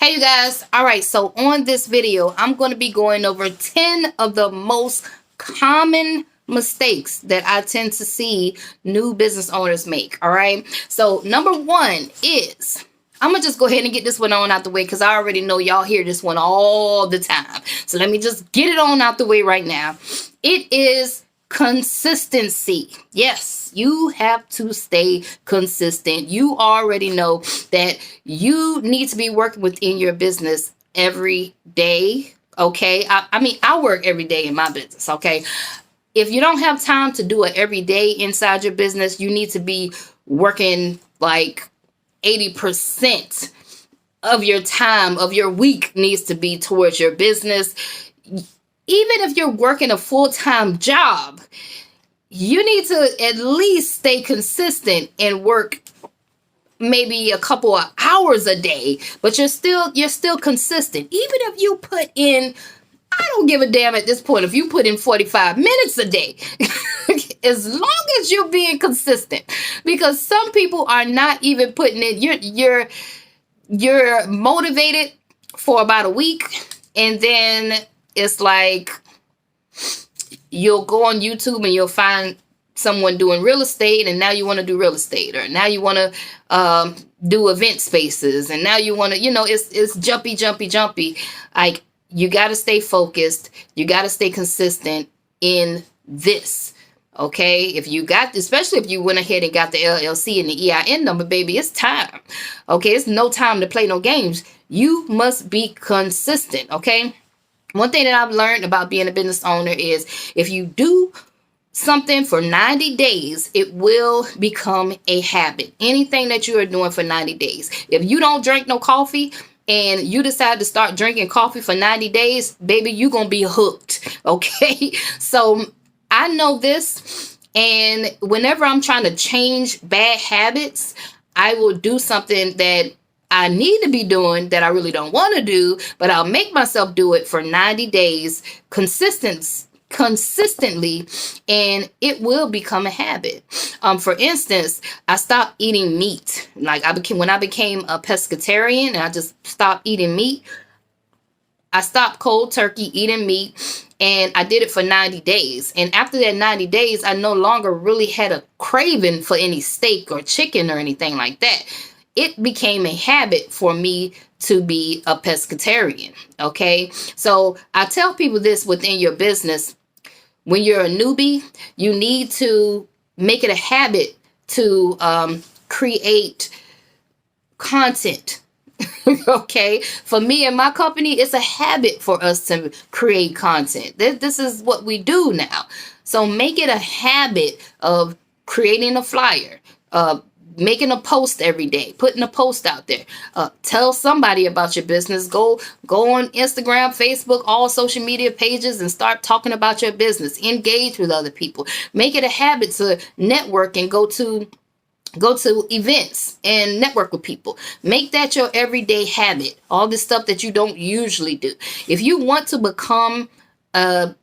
Hey you guys, alright, so on this video, I'm going to be going over 10 of the most common mistakes that I tend to see new business owners make, alright? So number one is, I'm going to just go ahead and get this one on out the way because I already know y'all hear this one all the time. So let me just get it on out the way right now. It is consistency. Yes, you have to stay consistent. You already know that you need to be working within your business every day. Okay. I mean, I work every day in my business. Okay. If you don't have time to do it every day inside your business, you need to be working like 80% of your time, of your week needs to be towards your business. Even if you're working a full-time job, you need to at least stay consistent and work maybe a couple of hours a day, but you're still consistent. Even if you put in, I don't give a damn at this point if you put in 45 minutes a day, as long as you're being consistent, because some people are not even putting in, you're motivated for about a week, and then it's like you'll go on YouTube and you'll find someone doing real estate, and now you want to do real estate, or now you want to do event spaces, and now you want to, it's jumpy. Like, you got to stay focused. You got to stay consistent in this. Okay, especially if you went ahead and got the LLC and the EIN number, baby, it's time. Okay, it's no time to play no games. You must be consistent. Okay. One thing that I've learned about being a business owner is if you do something for 90 days, it will become a habit. Anything that you are doing for 90 days. If you don't drink no coffee and you decide to start drinking coffee for 90 days, baby, you're going to be hooked. Okay. So I know this. And whenever I'm trying to change bad habits, I will do something that I need to be doing that I really don't want to do, but I'll make myself do it for 90 days consistently, and it will become a habit. For instance, I stopped eating meat. Like when I became a pescatarian and I just stopped eating meat, I stopped cold turkey eating meat, and I did it for 90 days. And after that 90 days, I no longer really had a craving for any steak or chicken or anything like that. It became a habit for me to be a pescatarian. Okay. So I tell people this within your business. When you're a newbie, you need to make it a habit to create content. Okay. For me and my company, it's a habit for us to create content. This is what we do now. So make it a habit of creating a flyer, making a post every day, putting a post out there. Tell somebody about your business. Go on Instagram, Facebook, all social media pages, and start talking about your business. Engage with other people. Make it a habit to network and go to events and network with people. Make that your everyday habit. All this stuff that you don't usually do. If you want to become a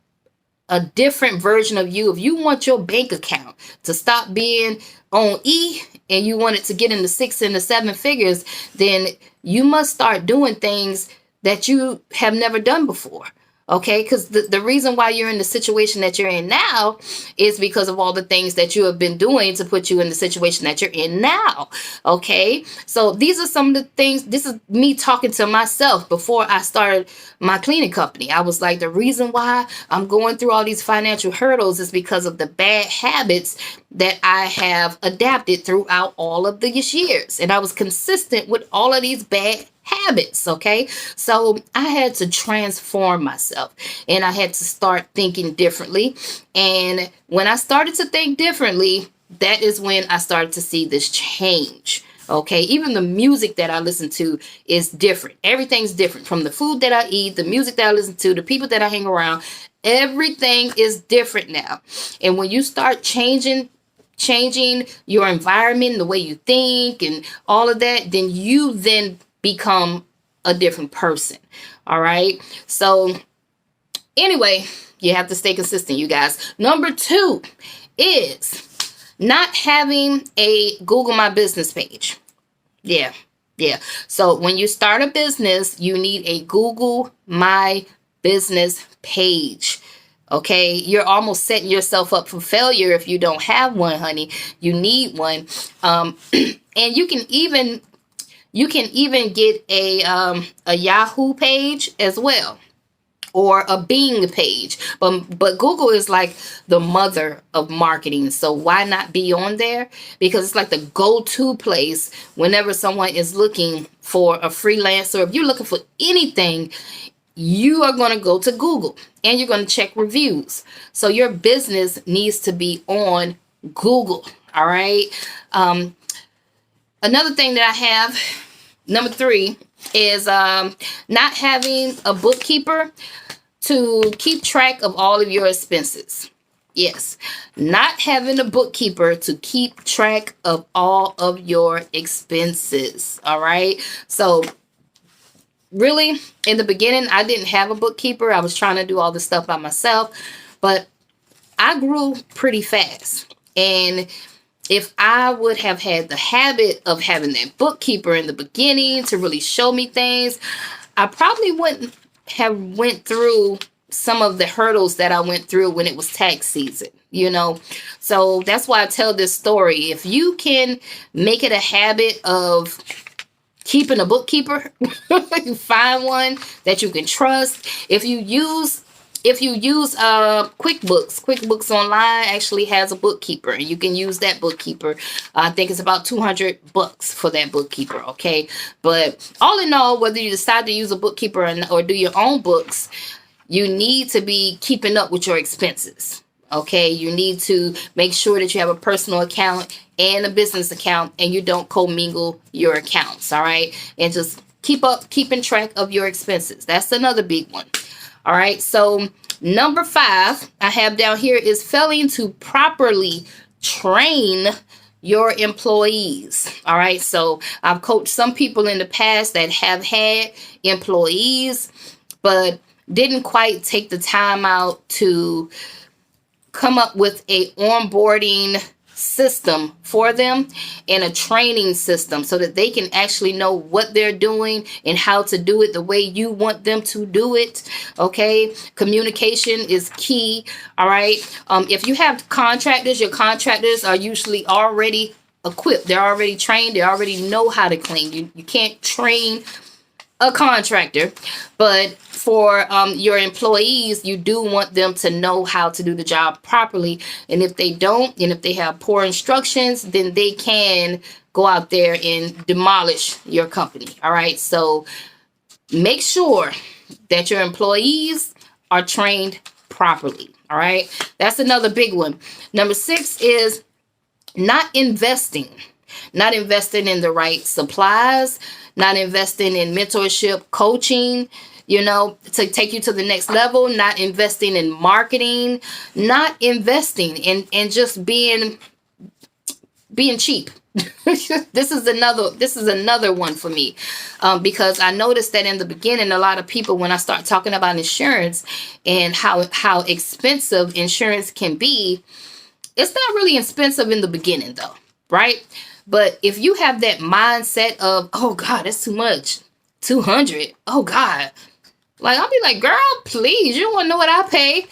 different version of you, if you want your bank account to stop being on E and you want it to get in the 6 and the 7 figures, then you must start doing things that you have never done before. Okay, because the reason why you're in the situation that you're in now is because of all the things that you have been doing to put you in the situation that you're in now. Okay, so these are some of the things. This is me talking to myself before I started my cleaning company. I was like, the reason why I'm going through all these financial hurdles is because of the bad habits that I have adapted throughout all of these years. And I was consistent with all of these bad habits. Okay. So I had to transform myself and I had to start thinking differently. And when I started to think differently, that is when I started to see this change. Okay. Even the music that I listen to is different. Everything's different, from the food that I eat, the music that I listen to, the people that I hang around. Everything is different now. And when you start changing your environment, the way you think and all of that, then you become a different person. All right. So anyway, you have to stay consistent, you guys. Number 2 is not having a Google My Business page. Yeah. Yeah. So when you start a business, you need a Google My Business page. Okay, you're almost setting yourself up for failure if you don't have one, honey. You need one, and you can even get a Yahoo page as well, or a Bing page. But Google is like the mother of marketing. So why not be on there? Because it's like the go-to place whenever someone is looking for a freelancer. If you're looking for anything, you are going to go to Google and you're going to check reviews. So your business needs to be on Google. All right. Another thing that I have, number 3, is not having a bookkeeper to keep track of all of your expenses. Yes, not having a bookkeeper to keep track of all of your expenses. All right. So really, in the beginning, I didn't have a bookkeeper. I was trying to do all this stuff by myself, but I grew pretty fast. And if I would have had the habit of having that bookkeeper in the beginning to really show me things, I probably wouldn't have went through some of the hurdles that I went through when it was tax season, So that's why I tell this story. If you can make it a habit of keeping a bookkeeper, you find one that you can trust. If you use QuickBooks Online actually has a bookkeeper, and you can use that bookkeeper. I think it's about $200 for that bookkeeper. Okay, but all in all, whether you decide to use a bookkeeper or do your own books, you need to be keeping up with your expenses. Okay, you need to make sure that you have a personal account and a business account, and you don't commingle your accounts. All right, and just keeping track of your expenses. That's another big one. All right, so number 5 I have down here is failing to properly train your employees. All right, so I've coached some people in the past that have had employees, but didn't quite take the time out to come up with a onboarding system for them and a training system so that they can actually know what they're doing and how to do it the way you want them to do it. Okay, communication is key. All right, if you have contractors, your contractors are usually already equipped. They're already trained. They already know how to clean. You can't train a contractor, but for your employees, you do want them to know how to do the job properly. And if they don't, and if they have poor instructions, then they can go out there and demolish your company. All right, so make sure that your employees are trained properly. All right, that's another big one. Number 6 is not investing in the right supplies, not investing in mentorship, coaching, to take you to the next level, not investing in marketing, not investing in just being cheap. This is another one for me, because I noticed that in the beginning, a lot of people, when I start talking about insurance and how expensive insurance can be, it's not really expensive in the beginning though, right? But if you have that mindset of, oh God, that's too much, 200, oh God, like I'll be like, girl, please, you don't want to know what I pay,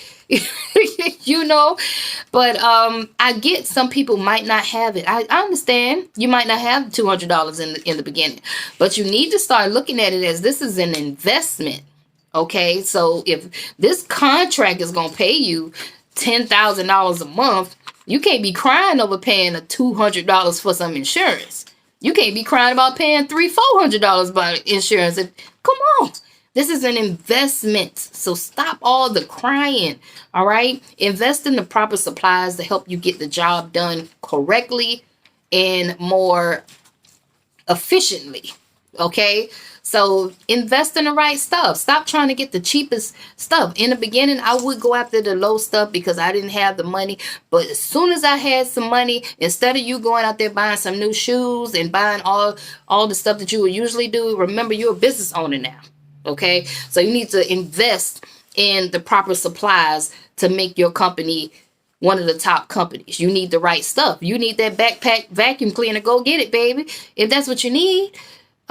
But I get some people might not have it. I understand you might not have $200 in the beginning, but you need to start looking at it as this is an investment. Okay, so if this contract is gonna pay you $10,000 a month, you can't be crying over paying a $200 for some insurance. You can't be crying about paying $300-$400 about insurance. Come on. This is an investment. So stop all the crying. All right. Invest in the proper supplies to help you get the job done correctly and more efficiently. Okay. So invest in the right stuff. Stop trying to get the cheapest stuff. In the beginning, I would go after the low stuff because I didn't have the money. But as soon as I had some money, instead of you going out there buying some new shoes and buying all the stuff that you would usually do, remember you're a business owner now. Okay, so you need to invest in the proper supplies to make your company one of the top companies. You need the right stuff. You need that backpack vacuum cleaner. Go get it, baby. If that's what you need.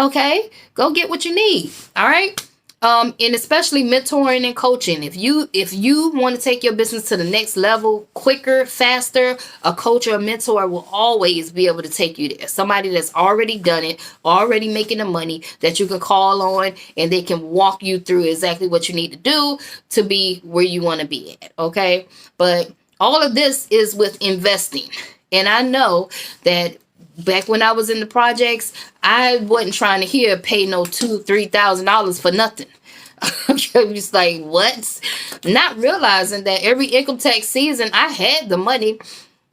Okay, go get what you need. All right. And especially mentoring and coaching. If you want to take your business to the next level quicker, faster, a coach or a mentor will always be able to take you there. Somebody that's already done it, already making the money that you can call on, and they can walk you through exactly what you need to do to be where you want to be at. Okay. But all of this is with investing. And I know that back when I was in the projects, I wasn't trying to pay no $2,000-$3,000 for nothing. I'm just like, what? Not realizing that every income tax season I had the money,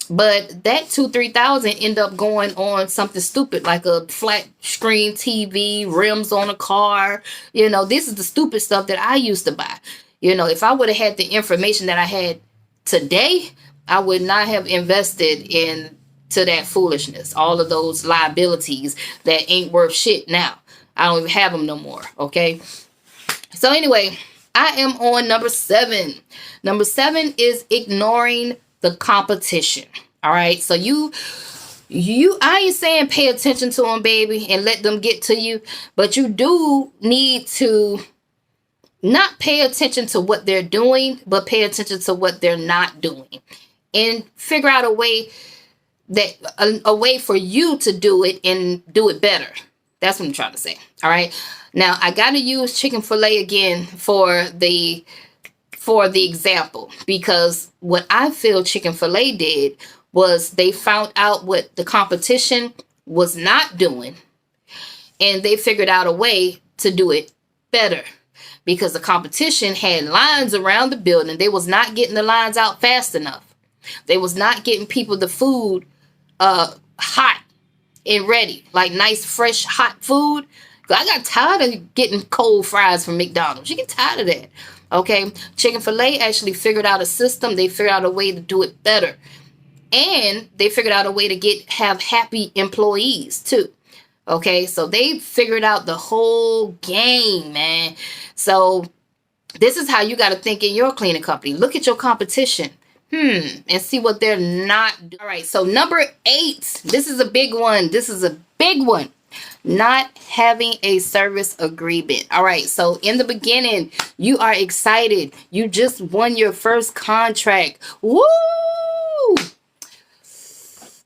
but that $2,000-$3,000 end up going on something stupid like a flat screen TV, rims on a car. This is the stupid stuff that I used to buy. If I would have had the information that I had today, I would not have invested into that foolishness, all of those liabilities that ain't worth shit now. I don't even have them no more. Okay. So anyway, I am on number 7. Number 7 is ignoring the competition. All right. So I ain't saying pay attention to them, baby, and let them get to you, but you do need to not pay attention to what they're doing, but pay attention to what they're not doing, and figure out a way for you to do it and do it better. That's what I'm trying to say. All right. Now I got to use Chick-fil-A again for the example, because what I feel Chick-fil-A did was they found out what the competition was not doing, and they figured out a way to do it better, because the competition had lines around the building. They was not getting the lines out fast enough. They was not getting people the food hot and ready, like nice, fresh, hot food. I got tired of getting cold fries from McDonald's. You get tired of that. Okay. Chick-fil-A actually figured out a system. They figured out a way to do it better. And they figured out a way to have happy employees too. Okay. So they figured out the whole game, man. So this is how you got to think in your cleaning company. Look at your competition. And see what they're not doing. All right. So number 8, this is a big one. Not having a service agreement. All right. So in the beginning, you are excited. You just won your first contract. Woo!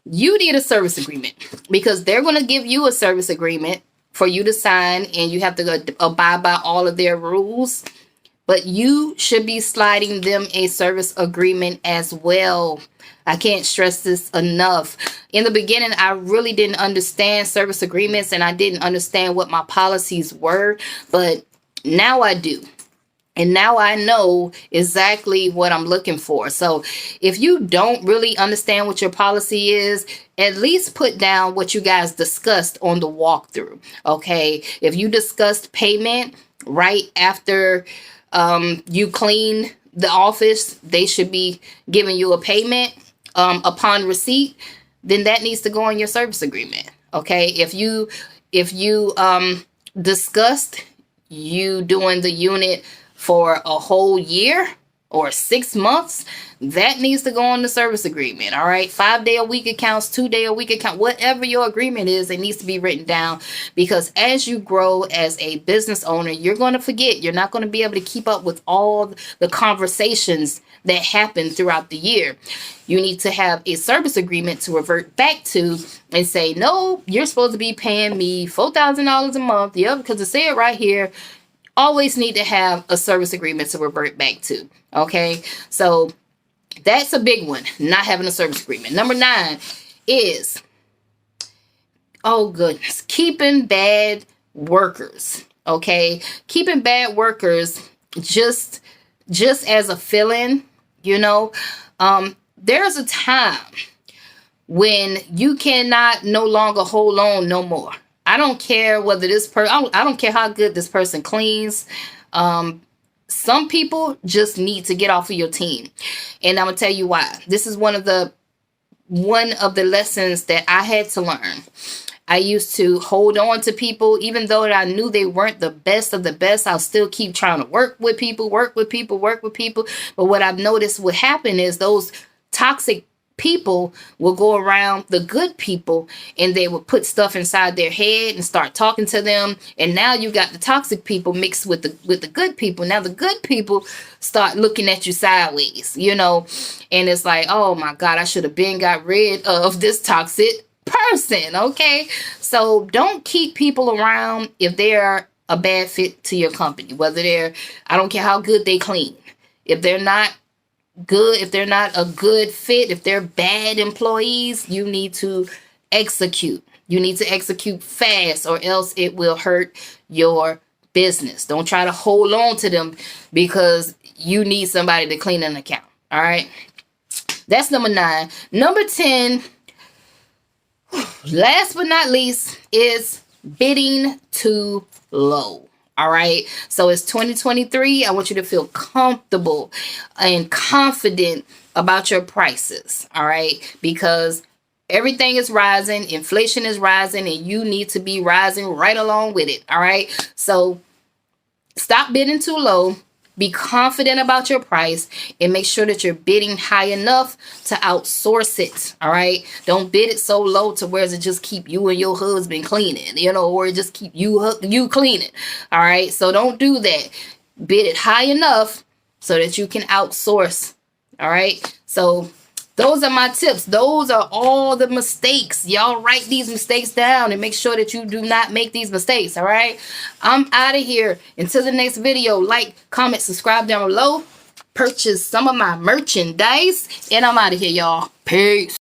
You need a service agreement, because they're going to give you a service agreement for you to sign, and you have to abide by all of their rules. But you should be sliding them a service agreement as well. I can't stress this enough. In the beginning, I really didn't understand service agreements, and I didn't understand what my policies were. But now I do. And now I know exactly what I'm looking for. So if you don't really understand what your policy is, at least put down what you guys discussed on the walkthrough. Okay. If you discussed payment right after you clean the office, they should be giving you a payment upon receipt, then that needs to go on your service agreement. Okay. If you discussed you doing the unit for a whole year or 6 months, that needs to go on the service agreement. All right. 5-day-a-week accounts, 2-day-a-week account, whatever your agreement is, it needs to be written down, because as you grow as a business owner, you're going to forget. You're not going to be able to keep up with all the conversations that happen throughout the year. You need to have a service agreement to revert back to and say, no, you're supposed to be paying me $4,000 a month. Yeah, because it said right here, always need to have a service agreement to revert back to. Okay. So that's a big one, not having a service agreement. Number 9 is, oh goodness, keeping bad workers. Okay. Keeping bad workers just as a fill-in, there's a time when you cannot no longer hold on no more. I don't care whether this person, I don't care how good this person cleans. Some people just need to get off of your team. And I'm going to tell you why. This is one of the lessons that I had to learn. I used to hold on to people, even though I knew they weren't the best of the best. I'll still keep trying to work with people. But what I've noticed would happen is those toxic people will go around the good people and they will put stuff inside their head and start talking to them. And now you got the toxic people mixed with the good people. Now the good people start looking at you sideways, you know, and it's like, oh my God, I should have been got rid of this toxic person. Okay. So don't keep people around if they're a bad fit to your company, whether they're, I don't care how good they clean. If they're not good, if they're not a good fit, if they're bad employees, you need to execute. You need to execute fast, or else it will hurt your business. Don't try to hold on to them because you need somebody to clean an account. All right. That's number 9. Number 10, last but not least, is bidding too low. All right. So it's 2023. I want you to feel comfortable and confident about your prices. All right. Because everything is rising. Inflation is rising, and you need to be rising right along with it. All right. So stop bidding too low. Be confident about your price and make sure that you're bidding high enough to outsource it. All right. Don't bid it so low to where it just keep you and your husband cleaning, you know, or it just keep you cleaning. All right. So don't do that. Bid it high enough so that you can outsource. All right. So those are my tips. Those are all the mistakes. Y'all write these mistakes down and make sure that you do not make these mistakes. All right. I'm out of here. Until the next video, like, comment, subscribe down below. Purchase some of my merchandise. And I'm out of here, y'all. Peace.